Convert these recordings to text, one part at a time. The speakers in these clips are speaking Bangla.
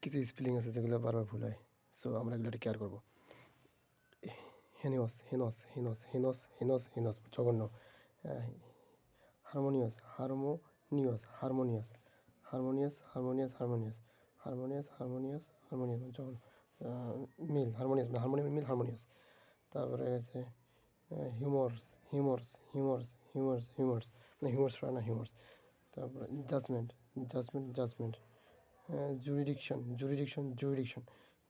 কিছু স্পেলিং আছে যেগুলো বারবার ভুল হয়, সো আমরা এগুলো কেয়ার করবো। Heinous, heinous, heinous, heinous, heinous, heinous, জঘন্য। Harmonious, harmonious, harmonious, harmonious, harmonious, harmonious, harmonious, harmonious, harmonious, জঘন্য। মিল, হারমোনিয়াস, হারমোনিয়াম মিল হারমোনিয়াস। তারপরে আছে হিউমর্স, হিউমর্স, হিউমর্স, হিউমর্স, হিউমর্স, মানে হিউমর্স না হিউমর্স। তারপরে judgement, judgement, judgement. Jurisdiction, jurisdiction, jurisdiction,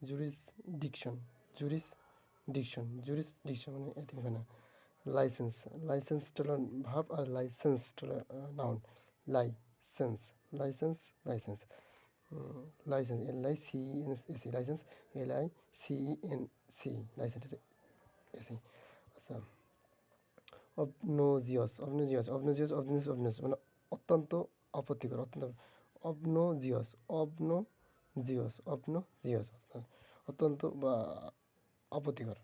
jurisdiction, jurisdiction, jurisdiction মানে এতিমখানা। লাইসেন্স, লাইসেন্স হলো ভাব আর লাইসেন্স হলো noun. Licence, licence, licence, licence, LICENS, licence, LICENC, licence এসি। আচ্ছা, অবনোজিয়াস, অবনোজিয়াস, অবনোজিয়াস, অবনোজিয়াস, অবনোজিয়াস মানে অত্যন্ত আপত্তিকর, অত্যন্ত। অবনোজিয়াস, অবনোজিয়াস, অবনোজিয়াস অত্যন্ত বা আপত্তিকর।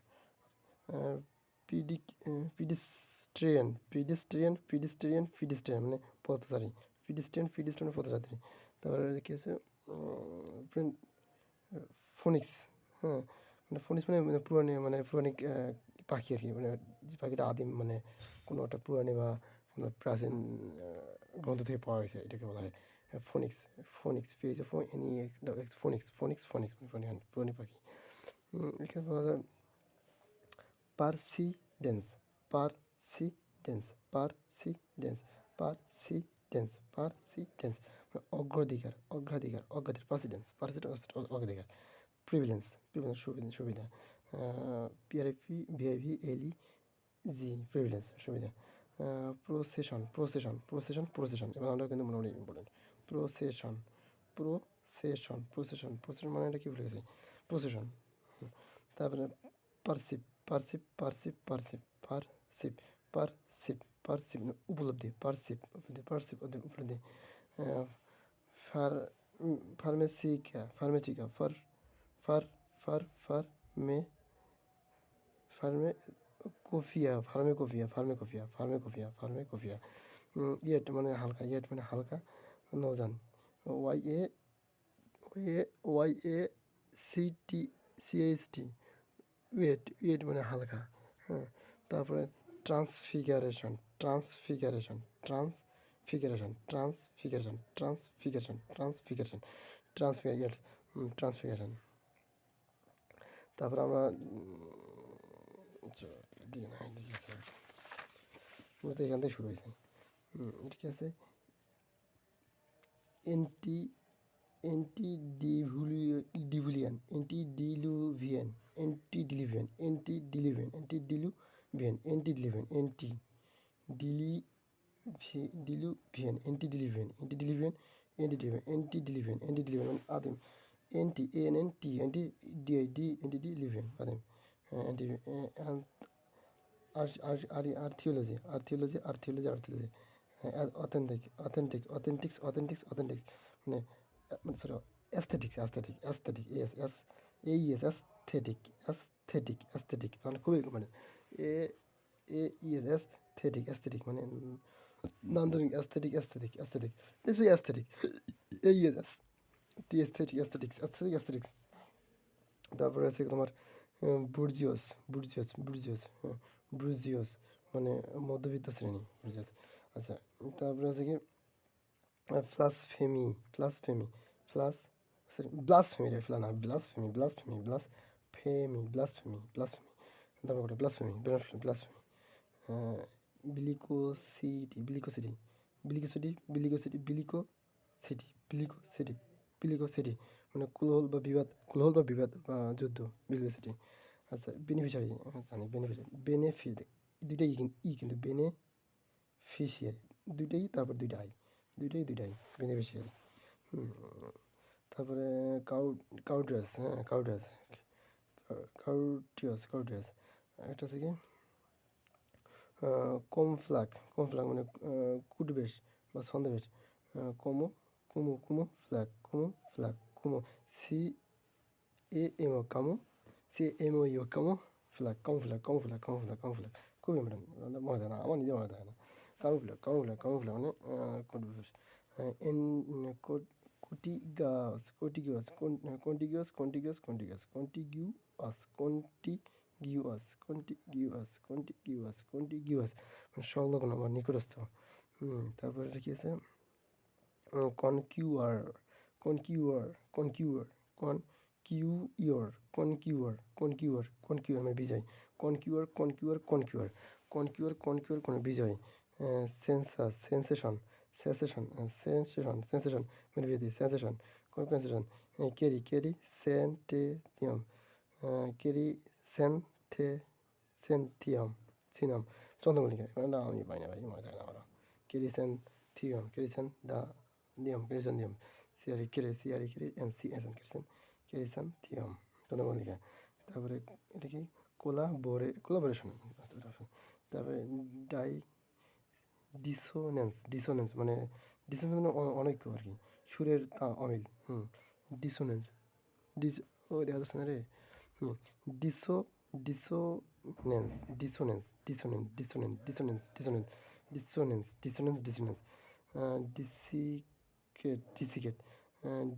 পিডিস্ট্রিয়ান, পিডিস্ট্রিয়ান, পিডিস্ট্রিয়ান, পিডিস্ট্রিয়ান মানে পথচারী। পিডিস্ট্রিয়ান, পিডিস্ট্রিয়ান পথযাত্রী। তারপরে কী আছে, ফোনিক্স। হ্যাঁ, মানে ফোনিক্স মানে পৌরাণিক পাখি আর কি, মানে যে পাখিটা আদিম, মানে কোনো একটা পুরাণে বা কোনো প্রাচীন গ্রন্থ থেকে পাওয়া হয়েছে, এটাকে বলা হয় phoenix. Phoenix, phoenix, phoenix, phoenix পুরাণিক পাখি। এখানে বলা যায় পারসিডেন্স, পারসিডেন্স, পারসিডেন্স, পারসিডেন্স, পারসিডেন্স অগ্রাধিকার, অগ্রাধিকার, অগ্রাধিকার, পারসিডেন্স, পারসিডেন্স অগ্রাধিকার। প্রিভিলেন্স, প্রিভিলেন্স সুবিধা, সুবিধা। PRIP, VIV, LE, G privilege সুবিধা। প্রসেশন, প্রসেশন, প্রসেশন, প্রসেশন এবং আমরা কিন্তু মোটামুটি important. Procession, procession, procession, procession মানে এটা কী ভুলে গেছি, প্রসেশন। তারপরে পারসিপ, পারসিপ, পারসিপ, পারসিপ, পারসিপ, পারসিপ, পারসিপ উপলব্ধি, পারসিপ উপলব্ধি, পারসিপ উপলব্ধি। ফার ফার্মেসিকা, ফার্মেসিকা, ফার ফার ফার ফার মে ফার্মে কোফিয়া, ফার্মেকোফিয়া, ফার্মেকোফিয়া, ফার্মেকোফিয়া, ফার্মেকোফিয়া। ইয়েট মানে হালকা, ইয়েট মানে হালকা, নৌযান। Y A Y A CHT, wait, wait মানে হালকা। হ্যাঁ, তারপরে ট্রান্সফিগারেশন, ট্রান্সফিগারেশন, ট্রান্সফিগারেশন, ট্রান্সফিগারেশন, ট্রান্সফিগারেশন, ট্রান্সফিগারেশন, ট্রান্সফিগারেশন। তারপরে আমরা মূলত এখান থেকে শুরু হয়েছে। এটা কি আছে, এন্টি ডিভিলিয়ান, এন্টিডিলুভিয়ান, এন্টিডিলুভিয়ান, এন্টিডিলুভিয়ান, এন্টিডিলুভিয়ান, এন্টিডিলুভিয়ান, এন্টিডিলুভিয়ান, এন্টিডিলুভিয়ান, এন্টিডিলুভিয়ান, এন্টিডিলুভিয়ান, এন্টিডিলুভিয়ান, এন্টিডিলুভিয়ান আদিম। ANT, এন্টিডিআইডি, এন্টিডিলুভিয়ান আদিম। আর্থিওলজি, আর্থিওলজি, আর্থিওলজি, আর্থিওলজি। অথেন্টিক, অথেন্টিক, অথেন্টিক্স, অথেন্টিক্স, অথেন্টিক্স মানে sorry, aesthetics, aesthetic, aesthetic, aesthetic, aesthetic, aesthetic মানে খুবই মানে অ্যাস্থেটিক, অ্যাস্থেটিক মানে নান্দনিক, অ্যাস্থেটিক, অ্যাস্থেটিক, অ্যাস্থেটিক, নিশ্চয়ই aesthetic, AES, aesthetic, aesthetics, aesthetic, aesthetics. তারপরে আছে তোমার বুর্জিয়াস, বুর্জিয়াস, বুর্জিয়াস, হ্যাঁ, বুর্জিয়াস মানে মধ্যবিত্ত শ্রেণী, বুর্জিয়াস। আচ্ছা, তারপরে আছে কি ব্লাসফেমি, ব্লাসফেমি, ব্লাসফেমি রে ফেলা না, blasphemy, blasphemy, blasphemy, blasphemy, blasphemy. তারপরে ব্লাসফেমি, ব্লাসফেমি। বিলিকোসিটি, বিলিকোসিটি, বিলিকোসিটি, বিলিকোসিটি, বিলিকোসিটি, বিলিকোসিটি, বিলিকোসিটি মানে কুলহল বা বিবাদ বা যুদ্ধ, বিলিকোসিটি। আচ্ছা, বেনিফিশিয়ারি জানি, বেনিফিশিয়ারি, বেনিফিট দুইটাই কিন্তু বেনিফিশিয়ারি দুইটাই, তারপর দুইটাই বেনিফিশিয়ারি। তারপরে কাউডিয়াস, হ্যাঁ কাউডিয়াস, কাউডিয়াস। একটা আছে কি কমফ্লাক, কমফ্লাক মানে কুটবেশ বা ছন্দবেশ। কুমু ফ্ল্যাক, কুমু ফ্ল্যাক, কুমু CAMO, কামু, CAMO, camouflage, camouflage, camouflage, camouflage, camouflage. খুবই ইম্পর্টেন্ট, মনে থাকে না, আমার নিজের মনে থাকে না। Camouflage, camouflage, camouflage মানে কুটবেশ। contiguous, contiguous, contiguous, contiguous, contiguous, contiguous, contiguous, contiguous, contiguous, contiguous, মানে সংলগ্ন বা নিকটস্থ। তারপরে এটা কি আছে? conqueror, conqueror, conqueror, conqueror, conqueror, conqueror, conqueror মানে বিজয়। conqueror, conqueror, conqueror, conqueror, conqueror মানে বিজয়। census, sensation, sensation, sensation, sensation মানে বিধি, sensation, compensation, carry, carry, centennium, carry, centennium, সিনাম, চন্দ্রমল্লিকা, না আমি পাই না ভাই, মনে থাকে না আমারও। কেরিসেন থিয়ম, কেরিসেন দা নিয়ম, কেরিসেন নিয়ম, সিআরি কেরে, সিআরি কেরি এন সি এস এন কেরিসেন, কেরিসেন থিয়ম, চন্দ্রমল্লিকা। তারপরে এটা কি? কোলাবোরেশন। তারপরে ডিসোনেন্স, ডিসোনেন্স মানে ডিসোনেন্স মানে অনৈক্য আর কি, সুরের অমিল। ডিসোনেন্স, ও দেখা যাচ্ছে না রে। ডিসো dissonance, dissonance, dissonance, dissonance, dissonance, dissonance, dissonance, dissonance, dissonance, desiccate, desiccate,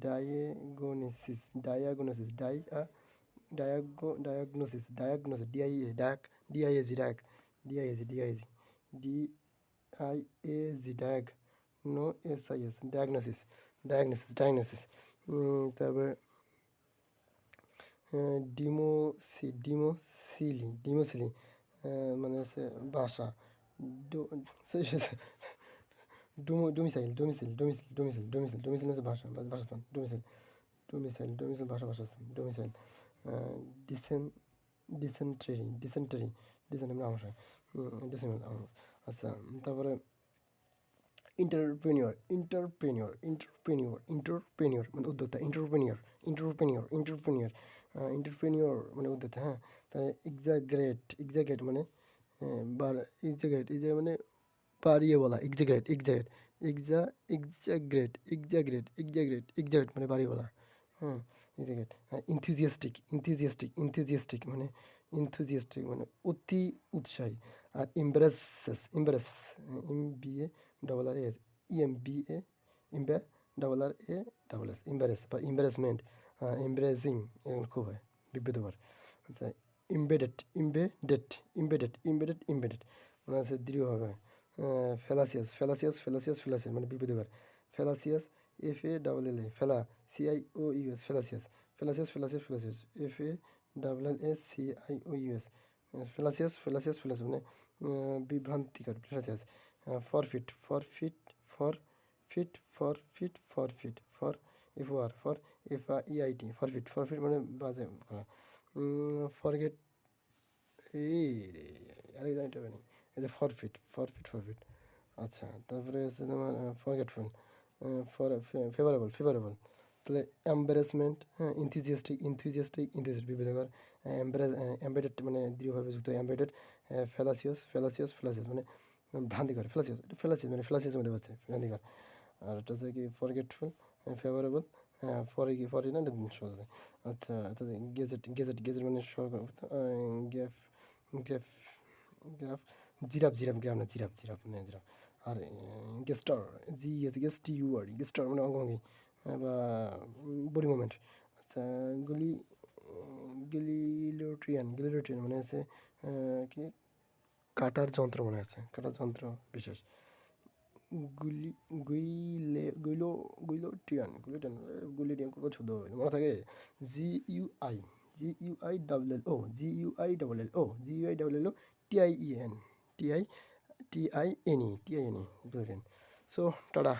diagnosis, diagnosis, diagnosis, diagnosis, D I A, D I A G, D I A G, D I A G, D I A G, no S I S, diagnosis, diagnosis, diagnosis. তারপরে ডিমোসিলি মানে হচ্ছে বাসা। Domicile, domicile, domicile, domicile, domicile, domicile হচ্ছে ভাষা, বাসস্থান। ডোমিসাইল, ডোমিসাইল, ডোমিসাইল ভাষা, বাসস্থান। ডোমিসাইল। ডিসেন্টারি, ডিসেন্টারি, ডিসেন্টারি মানে আমাশয়। ডিসেন্টারি। আচ্ছা, তারপরে এন্টারপ্রেনিউর, এন্টারপ্রেনিউর, এন্টারপ্রেনিউর, এন্টারপ্রেনিউর মানে উদ্যোক্তা। এন্টারপ্রেনিউর, এন্টারপ্রেনিউর, এন্টারপ্রেনিউর, এন্টারপ্রেনিউর মানে উদ্যোক্তা। হ্যাঁ, তাই এক্সাগ্রেট, এক্সাগ্রেট মানে এক্সাগ্রেট, এই যে মানে বাড়িয়ে বলা। এক্সাগ্রেট, এক্সাগ্রেট, এক্সাগ্রেট, এক্সাগ্রেট, এক্সাগ্রেট, এক্সাগ্রেট মানে বাড়িয়ে বলা। হ্যাঁ, এক্সাগ্রেট। হ্যাঁ, ইনথুজিয়াস্টিক, ইনথুজিয়াস্টিক, ইনথুজিয়াস্টিক মানে ইনথুজিয়াস্টিক মানে অতি উৎসাহী। আর embarrass, embarrass, E M B A double R S, E M B A, ইম্বে double R A double S, embarrass বা এমব্রেসমেন্ট, এমব্রেসিং, এগুলো খুব হয় বিব্রতকর। আচ্ছা, embedded, embedded, embedded, embedded, embedded মানে হচ্ছে দৃঢ়ভাবে। ফেলাসিয়াস, ফেলাসিয়াস, ফেলাসিয়াস, ফেলাসিয়াস মানে বিব্রতকর। ফেলাসিয়াস, F A double L A, ফেলা, C I O U S, fallacious, fallacious, fallacious, fallacious, F A double L S C I O U S, fallacious, fallacious, fallacious মানে বিভ্রান্তিকর। Fallacious. Forfeit, forfeit, forfeit, forfeit, forfeit, for F O R, for F আ ইআইটি, ফরফিট, ফরফিট মানে বাজে করা। ফরগেট, এই রে আরেক জায়গাটা নেই, এই যে ফরফিট, ফরফিট, ফরফিট। আচ্ছা, তারপরে হচ্ছে তোমার ফরগেটফুল, ফেভারেবল, ফেভারেবল। তাহলে এম্বারেসমেন্ট, হ্যাঁ, ইনথুজিয়াস্টিক, ইনথুজিয়াস্টিক, ইনথুজিয়াস্ট বিভ্রান্তিকর। এম্বেডেড মানে দৃঢ়ভাবে যুক্ত। এম্বেডেড। ফেলাসিয়াস, ফেলাসিয়াস, ফেলাসিয়াস মানে ভ্রান্তিকর। ফেলাসিয়াস, ফেলাসিয়াস মানে ফেলাসিয়াস মধ্যে পাচ্ছে, ভ্রান্তিকর। আর এটা হচ্ছে কি ফরগেটফুল, ফেভারেবল, ফরে কি ফরে না সহজ আছে। আচ্ছা, তাহলে গেজেট, গেজেট, গেজেট মানে সরকার। Gaffe, gaffe, graph, giraffe, giraffe, graph না, জিরাফ, জিরাফ মানে জিরাফ। আর gesture, G S, guest U R, gesture মানে অঙ্গভঙ্গি বা বডি মুভমেন্ট। আচ্ছা, গুলি, গিলিলোট্রিয়ান, গিলিলোট্রিয়ান মানে হচ্ছে কি কাটার যন্ত্র মনে আছে, কাটার যন্ত্র বিশেষ। গুলি, গুইলোটিয়ান, গুইলোটিয়ান, গুইলোটিয়ান কোনো শব্দ মনে থাকে। G U I, G U I double L O, G U I double L O, G U I double L O, T I E N, T I N E, T I N E, guillotine. So tata.